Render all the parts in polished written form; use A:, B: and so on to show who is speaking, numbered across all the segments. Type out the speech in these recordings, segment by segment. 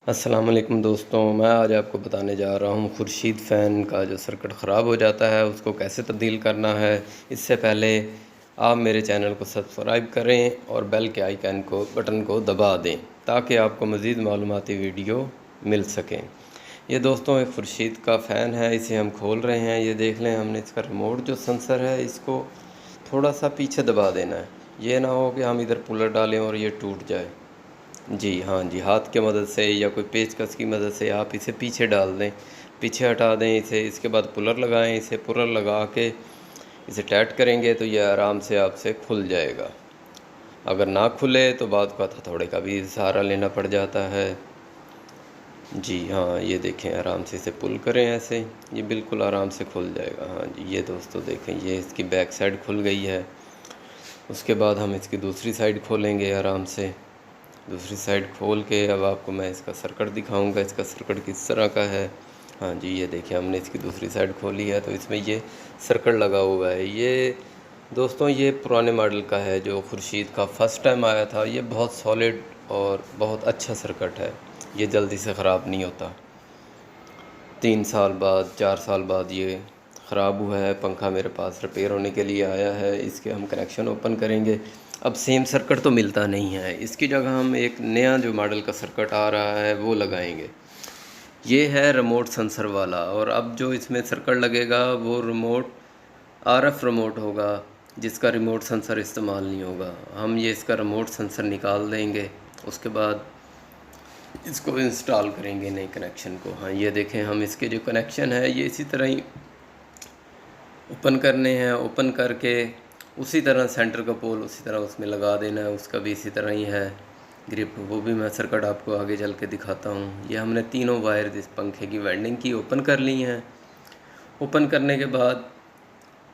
A: अस्सलाम वालेकुम दोस्तों, मैं आज आपको बताने जा रहा हूँ खुर्शीद फ़ैन का जो सर्किट ख़राब हो जाता है उसको कैसे तब्दील करना है। इससे पहले आप मेरे चैनल को सब्सक्राइब करें और बेल के आइकन को बटन को दबा दें ताकि आपको मज़ीद मालूमाती वीडियो मिल सकें। ये दोस्तों एक खुर्शीद का फ़ैन है, इसे हम खोल रहे हैं। ये देख लें, हमने इसका रिमोट जो सेंसर है इसको थोड़ा सा पीछे दबा देना है। ये ना हो कि हम इधर पुलर डालें और ये टूट जाए। जी हाँ जी, हाथ की मदद से या कोई पेचकस की मदद से आप इसे पीछे डाल दें, पीछे हटा दें इसे। इसके बाद पुलर लगाएं, इसे पुलर लगा के इसे टाइट करेंगे तो यह आराम से आपसे खुल जाएगा। अगर ना खुले तो बाद का हथौड़े का भी सहारा लेना पड़ जाता है। जी हाँ, ये देखें, आराम से इसे पुल करें ऐसे, ये बिल्कुल आराम से खुल जाएगा। हाँ जी, ये दोस्तों देखें, ये इसकी बैक साइड खुल गई है। उसके बाद हम इसकी दूसरी साइड खोलेंगे आराम से। दूसरी साइड खोल के अब आपको मैं इसका सर्किट दिखाऊंगा, इसका सर्किट किस तरह का है। हाँ जी, ये देखिए, हमने इसकी दूसरी साइड खोली है तो इसमें ये सर्किट लगा हुआ है। ये दोस्तों ये पुराने मॉडल का है जो खुर्शीद का फ़र्स्ट टाइम आया था। ये बहुत सॉलिड और बहुत अच्छा सर्किट है, ये जल्दी से ख़राब नहीं होता। 3 साल बाद 4 साल बाद ये ख़राब हुआ है। पंखा मेरे पास रिपेयर होने के लिए आया है, इसके हम कनेक्शन ओपन करेंगे। अब सेम सर्किट तो मिलता नहीं है, इसकी जगह हम एक नया जो मॉडल का सर्किट आ रहा है वो लगाएंगे। ये है रिमोट सेंसर वाला, और अब जो इसमें सर्किट लगेगा वो रिमोट आरएफ रिमोट होगा, जिसका रिमोट सेंसर इस्तेमाल नहीं होगा। हम ये इसका रिमोट सेंसर निकाल देंगे, उसके बाद इसको इंस्टॉल करेंगे नए कनेक्शन को। हाँ, ये देखें, हम इसके जो कनेक्शन है ये इसी तरह ही ओपन करने हैं। ओपन करके उसी तरह सेंटर का पोल उसी तरह उसमें लगा देना है, उसका भी इसी तरह ही है ग्रिप। वो भी मैं सर्किट आपको आगे चल के दिखाता हूँ। ये हमने तीनों वायर इस पंखे की वाइंडिंग की ओपन कर ली हैं। ओपन करने के बाद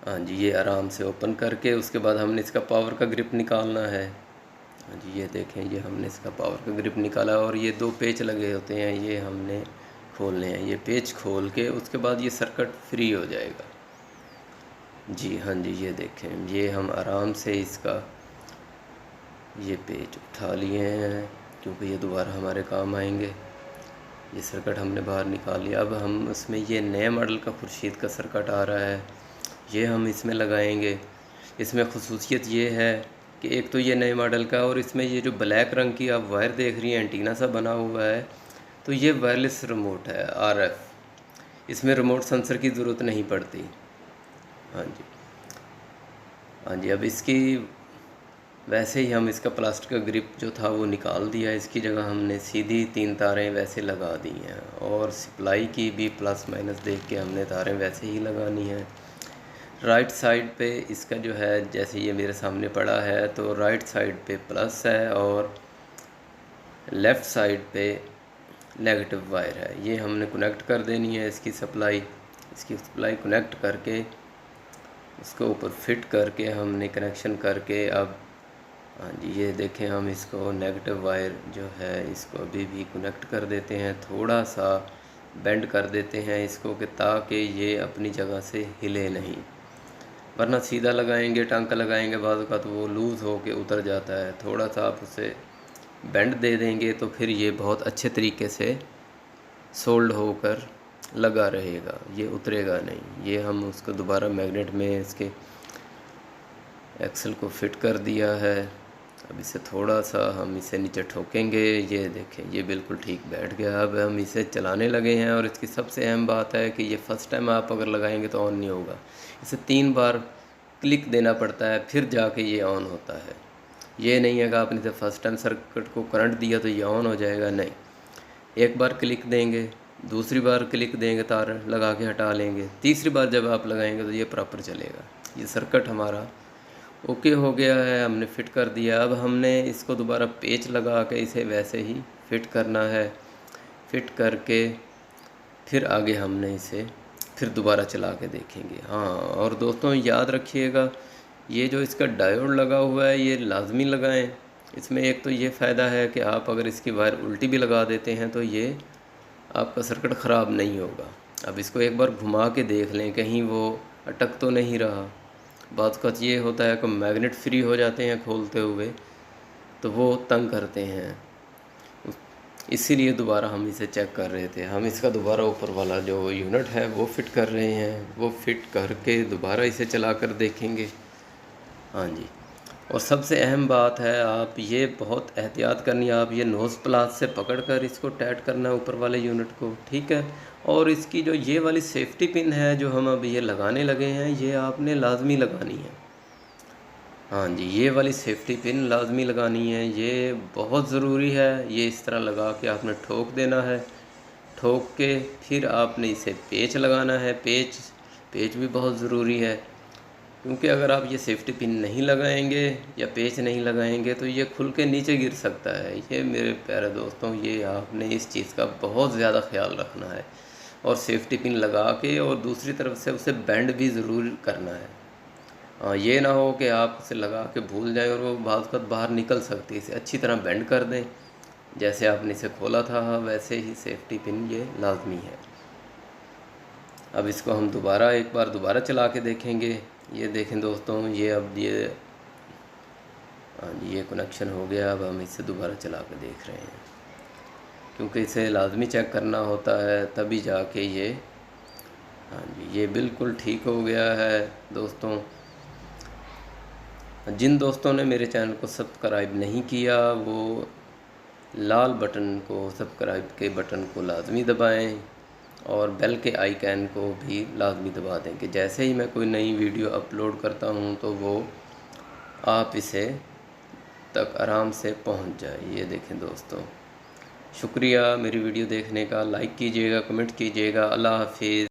A: हाँ जी, ये आराम से ओपन करके उसके बाद हमने इसका पावर का ग्रिप निकालना है। हाँ जी, ये देखें, ये हमने इसका पावर का ग्रिप निकाला और ये 2 पेच लगे होते हैं, ये हमने खोलने हैं। ये पेच खोल के उसके बाद ये सर्किट फ्री हो जाएगा। जी हाँ जी, ये देखें, ये हम आराम से इसका ये पेच उठा लिए हैं क्योंकि ये दोबारा हमारे काम आएंगे। ये सर्किट हमने बाहर निकाल लिया। अब हम उसमें ये नए मॉडल का खुर्शीद का सर्किट आ रहा है, ये हम इसमें लगाएंगे। इसमें ख़ुसूसियत ये है कि एक तो ये नए मॉडल का, और इसमें ये जो ब्लैक रंग की आप वायर देख रही हैं, एंटीना सा बना हुआ है, तो ये वायरलेस रिमोट है आरएफ। इसमें रिमोट सेंसर की ज़रूरत नहीं पड़ती। हाँ जी, हाँ जी, अब इसकी वैसे ही हम इसका प्लास्टिक का ग्रिप जो था वो निकाल दिया। इसकी जगह हमने सीधी 3 तारें वैसे लगा दी हैं, और सप्लाई की भी प्लस माइनस देख के हमने तारें वैसे ही लगानी हैं। राइट साइड पे इसका जो है, जैसे ये मेरे सामने पड़ा है, तो राइट साइड पे प्लस है और लेफ़्ट साइड पे नेगेटिव वायर है। ये हमने कनेक्ट कर देनी है इसकी सप्लाई कनेक्ट करके उसके ऊपर फिट करके हमने कनेक्शन करके अब हाँ जी, ये देखें, हम इसको नेगेटिव वायर जो है इसको अभी भी कनेक्ट कर देते हैं। थोड़ा सा बेंड कर देते हैं इसको कि ताकि ये अपनी जगह से हिले नहीं, वरना सीधा लगाएंगे, टांका लगाएंगे बाद का तो वो लूज़ हो के उतर जाता है। थोड़ा सा आप उसे बेंड दे देंगे तो फिर ये बहुत अच्छे तरीके से सोल्ड होकर लगा रहेगा, ये उतरेगा नहीं। ये हम उसको दोबारा मैग्नेट में इसके एक्सल को फिट कर दिया है। अब इसे थोड़ा सा हम इसे नीचे ठोकेंगे, ये देखें, ये बिल्कुल ठीक बैठ गया। अब हम इसे चलाने लगे हैं, और इसकी सबसे अहम बात है कि ये फ़र्स्ट टाइम आप अगर लगाएंगे तो ऑन नहीं होगा। इसे 3 बार क्लिक देना पड़ता है फिर जाके ये ऑन होता है। ये नहीं है कि आपने इसे फ़र्स्ट टाइम सर्किट को करंट दिया तो ये ऑन हो जाएगा, नहीं। एक बार क्लिक देंगे, दूसरी बार क्लिक देंगे, तार लगा के हटा लेंगे, तीसरी बार जब आप लगाएंगे तो ये प्रॉपर चलेगा। ये सर्किट हमारा ओके हो गया है, हमने फ़िट कर दिया। अब हमने इसको दोबारा पेच लगा के इसे वैसे ही फ़िट करना है। फ़िट करके फिर आगे हमने इसे फिर दोबारा चला के देखेंगे। हाँ, और दोस्तों याद रखिएगा, ये जो इसका डायोड लगा हुआ है ये लाजमी लगाएं। इसमें एक तो ये फ़ायदा है कि आप अगर इसकी वायर उल्टी भी लगा देते हैं तो ये आपका सर्किट ख़राब नहीं होगा। अब इसको एक बार घुमा के देख लें कहीं वो अटक तो नहीं रहा। बात का ये होता है कि मैग्नेट फ्री हो जाते हैं खोलते हुए तो वो तंग करते हैं। इसीलिए दोबारा हम इसे चेक कर रहे थे। हम इसका दोबारा ऊपर वाला जो यूनिट है वो फिट कर रहे हैं, वो फिट करके दोबारा इसे चला कर देखेंगे। हाँ जी। और सबसे अहम बात है, आप ये बहुत एहतियात करनी है, आप ये नोज़ प्लास से पकड़कर इसको टाइट करना है ऊपर वाले यूनिट को, ठीक है। और इसकी जो ये वाली सेफ्टी पिन है जो हम अब ये लगाने लगे हैं, ये आपने लाजमी लगानी है। हाँ जी, ये वाली सेफ्टी पिन लाजमी लगानी है, ये बहुत ज़रूरी है। ये इस तरह लगा के आपने ठोक देना है, ठोक के फिर आपने इसे पेच लगाना है। पेच भी बहुत ज़रूरी है, क्योंकि अगर आप ये सेफ्टी पिन नहीं लगाएंगे या पेच नहीं लगाएंगे तो ये खुल के नीचे गिर सकता है। ये मेरे प्यारे दोस्तों, ये आपने इस चीज़ का बहुत ज़्यादा ख्याल रखना है और सेफ्टी पिन लगा के और दूसरी तरफ से उसे बेंड भी ज़रूर करना है। ये ना हो कि आप इसे लगा के भूल जाएं और वो बाज़ बाहर निकल सकती है। इसे अच्छी तरह बेंड कर दें, जैसे आपने इसे खोला था वैसे ही सेफ्टी पिन ये लाजमी है। अब इसको हम एक बार दोबारा चला के देखेंगे। ये देखें दोस्तों, ये अब हाँ जी, ये कनेक्शन हो गया। अब हम इसे दोबारा चला के देख रहे हैं, क्योंकि इसे लाजमी चेक करना होता है तभी जाके ये, हाँ जी, ये बिल्कुल ठीक हो गया है दोस्तों। जिन दोस्तों ने मेरे चैनल को सब्सक्राइब नहीं किया वो लाल बटन को, सब्सक्राइब के बटन को लाजमी दबाएं और बेल के आइकन को भी लाजमी दबा दें कि जैसे ही मैं कोई नई वीडियो अपलोड करता हूं तो वो आप इसे तक आराम से पहुंच जाए। ये देखें दोस्तों, शुक्रिया मेरी वीडियो देखने का। लाइक कीजिएगा, कमेंट कीजिएगा। अल्लाह हाफिज़।